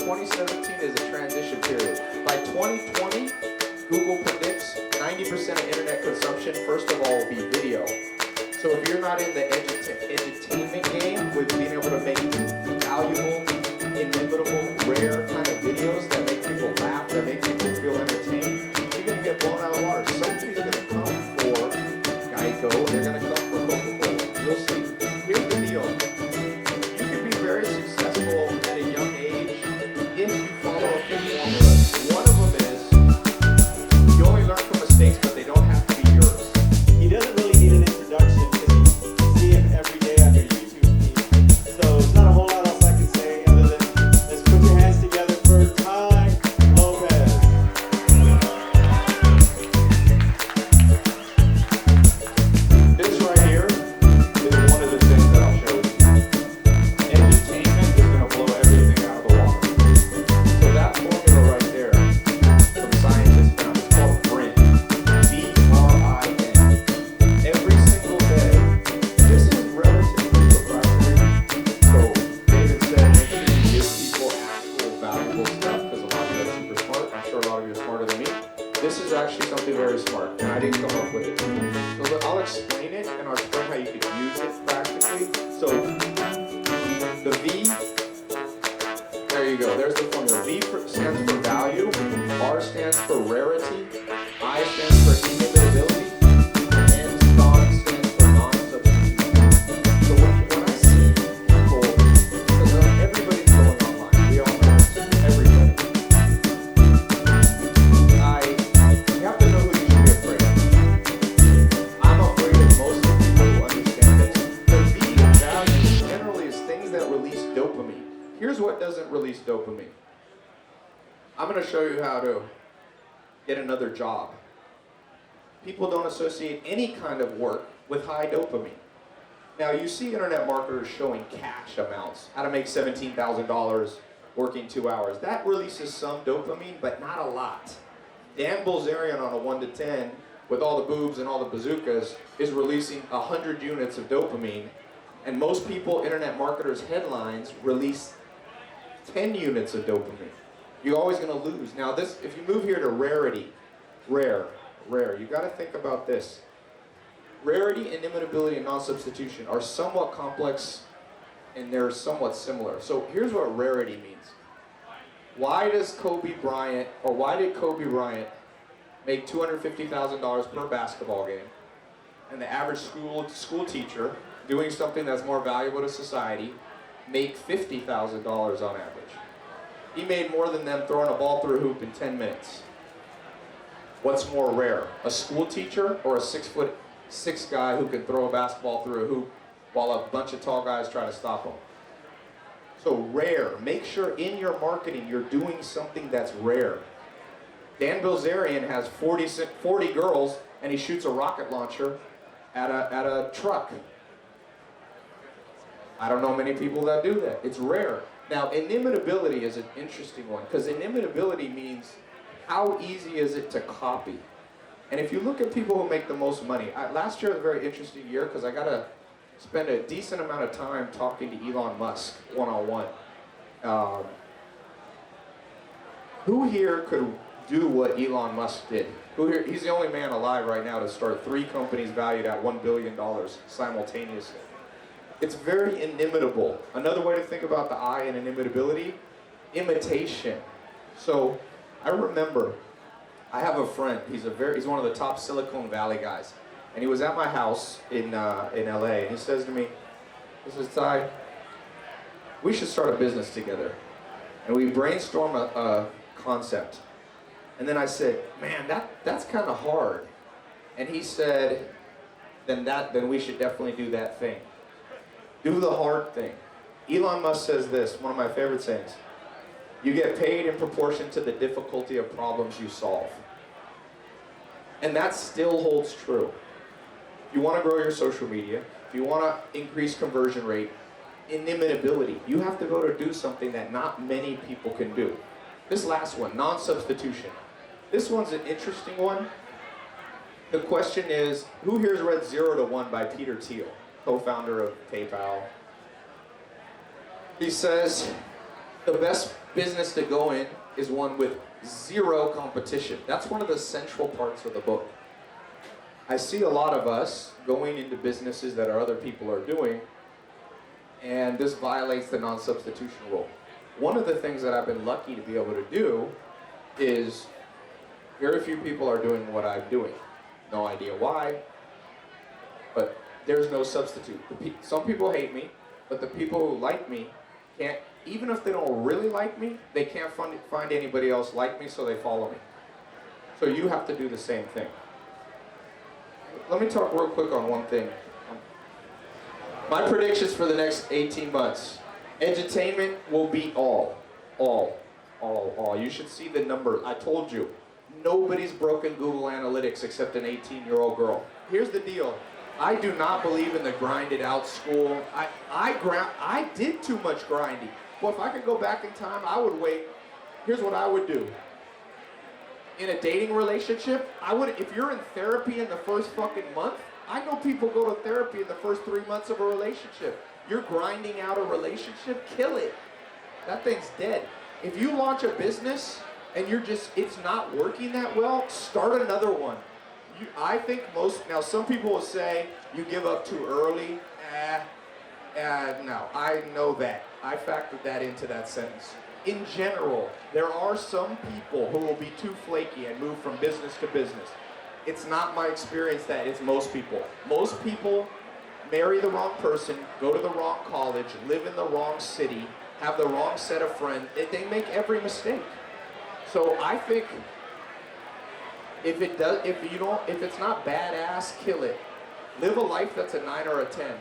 2017 is a transition period. By 2020, Google predicts 90% of internet consumption, first of all, will be video. So if you're not in the edutainment game with being able to make valuable, inimitable, rare kind of videos that make people laugh, that make people feel entertained, you're going to get blown out of the water. Somebody's going to come for Geico, they're going to come for Coca-Cola. You'll see. Here's the deal. You can be very successful at a young age if you follow a few formulas. One of them is you only learn from mistakes, but they don't have to be yours. He doesn't really need an introduction because you see him every day on your YouTube feed. So it's not a whole lot else I can say other than let's put your hands together for Ty Lopez. This right here is one of the things that I'll show you. Entertainment is going to blow everything out of the water. So that formula right there, some scientists found, it's called BRIN. B-R-I-N. Every single day, this is relatively proprietary. So David said make sure you give people actual valuable stuff because a lot of you are super smart. I'm sure a lot of you are smarter than me. This is actually something very smart, and I didn't come up with it. So I'll explain it, and I'll explain how you could use it practically. So the V, there you go. There's the formula. Stands for value. R stands for rarity. I stands for inimitability. And STAR stands for non-substitution. So when I see people, because everybody's going online, we all know this, everybody. You have to know who you should be afraid of. I'm afraid of most of the people who understand this. The V in value generally is things that release dopamine. Here's what doesn't release dopamine. I'm going to show you how to get another job. People don't associate any kind of work with high dopamine. Now you see internet marketers showing cash amounts, how to make $17,000 working 2 hours. That releases some dopamine, but not a lot. Dan Bilzerian on a 1 to 10, with all the boobs and all the bazookas, is releasing 100 units of dopamine. And most people, internet marketers' headlines, release 10 units of dopamine. You're always going to lose. Now this, if you move here to rarity, rare, you got to think about this. Rarity, inimitability, and non-substitution are somewhat complex, and they're somewhat similar. So here's what rarity means. Why did Kobe Bryant make $250,000 per basketball game, and the average school teacher doing something that's more valuable to society make $50,000 on average? He made more than them throwing a ball through a hoop in 10 minutes. What's more rare, a school teacher or a 6'6" guy who can throw a basketball through a hoop while a bunch of tall guys try to stop him? So rare, make sure in your marketing you're doing something that's rare. Dan Bilzerian has 40 girls and he shoots a rocket launcher at a truck. I don't know many people that do that. It's rare. Now, inimitability is an interesting one because inimitability means how easy is it to copy? And if you look at people who make the most money, last year was a very interesting year because I got to spend a decent amount of time talking to Elon Musk one-on-one. Who here could do what Elon Musk did? Who here? He's the only man alive right now to start 3 companies valued at $1 billion simultaneously. It's very inimitable. Another way to think about the I in inimitability, imitation. So I remember, I have a friend, he's one of the top Silicon Valley guys. And he was at my house in LA, and he says to me, he says, Ty, we should start a business together. And we brainstorm a concept. And then I said, man, that's kind of hard. And he said, then we should definitely do that thing. Do the hard thing. Elon Musk says this, one of my favorite sayings, you get paid in proportion to the difficulty of problems you solve. And that still holds true. If you want to grow your social media, if you want to increase conversion rate, inimitability, you have to go to do something that not many people can do. This last one, non-substitution. This one's an interesting one. The question is, who here's read 0 to 1 by Peter Thiel, co-founder of PayPal? He says, the best business to go in is one with zero competition. That's one of the central parts of the book. I see a lot of us going into businesses that other people are doing, and this violates the non-substitution rule. One of the things that I've been lucky to be able to do is very few people are doing what I'm doing. No idea why, but there's no substitute. Some people hate me, but the people who like me can't, even if they don't really like me, they can't find anybody else like me, so they follow me. So you have to do the same thing. Let me talk real quick on one thing. My predictions for the next 18 months. Edutainment will beat all. You should see the numbers. I told you, nobody's broken Google Analytics except an 18-year-old girl. Here's the deal. I do not believe in the grinded out school. I did too much grinding. Well, if I could go back in time, I would wait. Here's what I would do. In a dating relationship, if you're in therapy in the first fucking month, I know people go to therapy in the first 3 months of a relationship. You're grinding out a relationship, kill it. That thing's dead. If you launch a business and it's not working that well, start another one. I think now some people will say you give up too early. No, I know that. I factored that into that sentence. In general, there are some people who will be too flaky and move from business to business. It's not my experience that it's most people. Most people marry the wrong person, go to the wrong college, live in the wrong city, have the wrong set of friends. They make every mistake. So I think if it's not badass, kill it. Live a life that's a 9 or a 10.